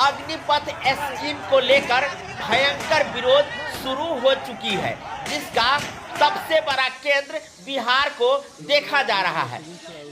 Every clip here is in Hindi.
अग्निपथ स्कीम को लेकर भयंकर विरोध शुरू हो चुकी है, जिसका सबसे बड़ा केंद्र बिहार को देखा जा रहा है।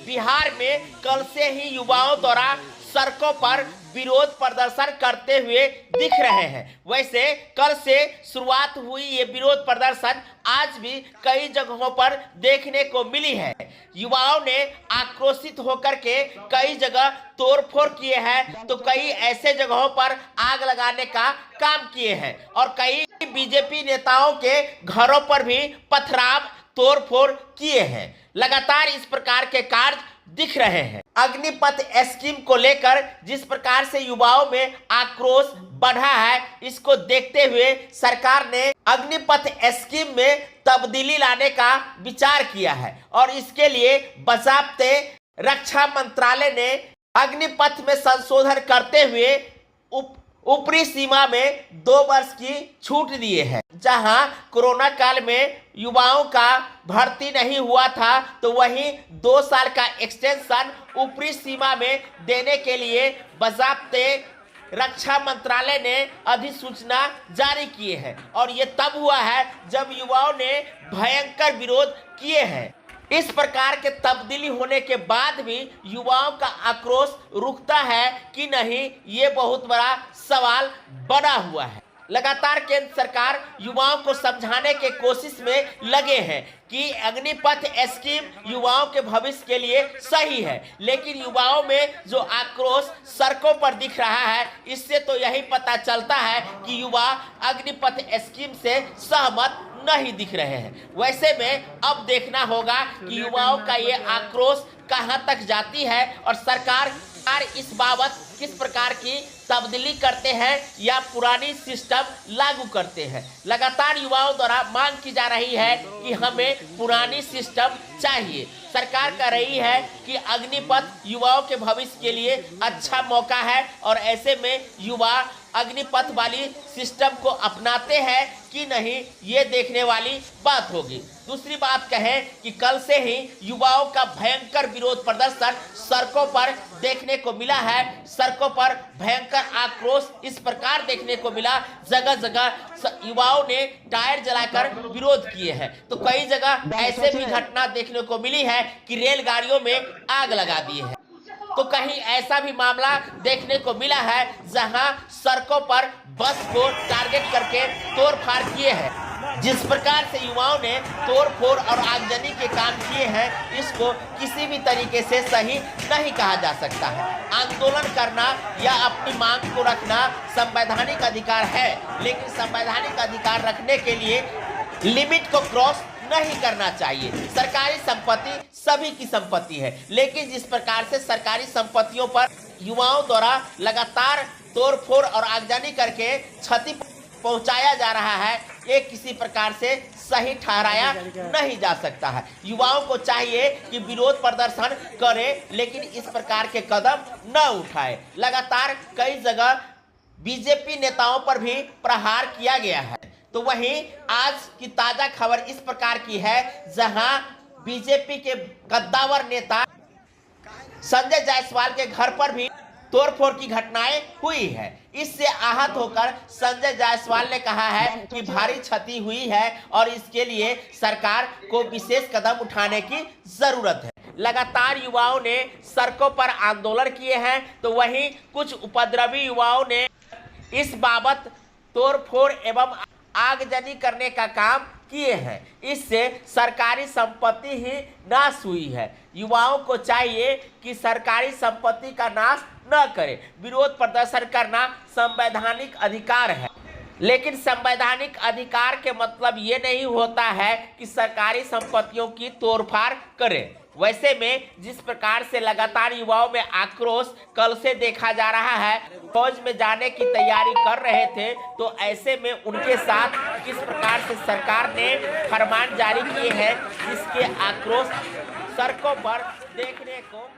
बिहार में कल से ही युवाओं द्वारा सड़कों पर विरोध प्रदर्शन करते हुए दिख रहे हैं। वैसे कल से शुरुआत हुई ये विरोध प्रदर्शन आज भी कई जगहों पर देखने को मिली है। युवाओं ने आक्रोशित होकर के कई जगह तोड़फोड़ किए हैं, तो कई ऐसे जगहों पर आग लगाने का काम किए हैं और कई बीजेपी नेताओं के घरों पर भी पथराव तोड़फोड़ किए हैं। लगातार इस प्रकार के कार्य दिख रहे हैं। अग्निपथ स्कीम को लेकर जिस प्रकार से युवाओं में आक्रोश बढ़ा है, इसको देखते हुए सरकार ने अग्निपथ स्कीम में तब्दीली लाने का विचार किया है और इसके लिए बाकायदे रक्षा मंत्रालय ने अग्निपथ में संशोधन करते हुए ऊपरी सीमा में 2 वर्ष की छूट दिए हैं। जहां कोरोना काल में युवाओं का भर्ती नहीं हुआ था, तो वहीं 2 साल का एक्सटेंशन ऊपरी सीमा में देने के लिए बाकायदे रक्षा मंत्रालय ने अधिसूचना जारी किए हैं और ये तब हुआ है जब युवाओं ने भयंकर विरोध किए हैं। इस प्रकार के तब्दीली होने के बाद भी युवाओं का आक्रोश रुकता है कि नहीं, ये बहुत बड़ा सवाल बना हुआ है। लगातार केंद्र सरकार युवाओं को समझाने के कोशिश में लगे हैं कि अग्निपथ स्कीम युवाओं के भविष्य के लिए सही है, लेकिन युवाओं में जो आक्रोश सड़कों पर दिख रहा है, इससे तो यही पता चलता है कि युवा अग्निपथ स्कीम से सहमत नहीं दिख रहे हैं। वैसे में अब देखना होगा कि युवाओं का ये आक्रोश कहां तक जाती है और सरकार इस बाबत किस प्रकार की तब्दीली करते हैं या पुरानी सिस्टम लागू करते हैं। लगातार युवाओं द्वारा मांग की जा रही है कि हमें पुरानी सिस्टम चाहिए। सरकार कह रही है कि अग्निपथ युवाओं के भविष्य के लिए अच्छा मौका है और ऐसे में युवा अग्निपथ वाली सिस्टम को अपनाते हैं कि नहीं, ये देखने वाली बात होगी। दूसरी बात कहें कि कल से ही युवाओं का भयंकर विरोध प्रदर्शन सड़कों पर देखने को मिला है। सड़कों पर भयंकर आक्रोश इस प्रकार देखने को मिला, जगह जगह युवाओं ने टायर जलाकर विरोध किए हैं। तो कई जगह ऐसे भी घटना देखने को मिली है कि रेलगाड़ियों में आग लगा दी है। तो कहीं ऐसा भी मामला देखने को मिला है जहां सड़कों पर बस को टारगेट करके तोड़फाड़ किए हैं। जिस प्रकार से युवाओं ने तोड़फोड़ और आगजनी के काम किए हैं, इसको किसी भी तरीके से सही नहीं कहा जा सकता है। आंदोलन करना या अपनी मांग को रखना संवैधानिक अधिकार है, लेकिन संवैधानिक अधिकार रखने के लिए लिमिट को क्रॉस नहीं करना चाहिए। सरकारी संपत्ति सभी की संपत्ति है, लेकिन जिस प्रकार से सरकारी संपत्तियों पर युवाओं द्वारा लगातार तोड़फोड़ और आगजनी करके क्षति पहुंचाया जा रहा है, ये किसी प्रकार से सही ठहराया नहीं जा सकता है। युवाओं को चाहिए कि विरोध प्रदर्शन करें, लेकिन इस प्रकार के कदम न उठाए। लगातार कई जगह बीजेपी नेताओं पर भी प्रहार किया गया है। तो वहीं आज की ताजा खबर इस प्रकार की है, जहां बीजेपी के कद्दावर नेता संजय जायसवाल के घर पर भी तोड़फोड़ की घटनाएं हुई है। इससे आहत होकर संजय जायसवाल ने कहा है कि भारी क्षति हुई है और इसके लिए सरकार को विशेष कदम उठाने की जरूरत है। लगातार युवाओं ने सड़कों पर आंदोलन किए हैं, तो वहीं कुछ उपद्रवी युवाओं ने इस बाबत तोड़फोड़ एवं आगजनी करने का काम किए हैं। इससे सरकारी संपत्ति ही नाश हुई है। युवाओं को चाहिए कि सरकारी संपत्ति का नाश न करें। विरोध प्रदर्शन करना संवैधानिक अधिकार है, लेकिन संवैधानिक अधिकार के मतलब ये नहीं होता है कि सरकारी संपत्तियों की तोड़फाड़ करें। वैसे में जिस प्रकार से लगातार युवाओं में आक्रोश कल से देखा जा रहा है, फौज में जाने की तैयारी कर रहे थे, तो ऐसे में उनके साथ किस प्रकार से सरकार ने फरमान जारी किए हैं, जिसके आक्रोश सड़कों पर देखने को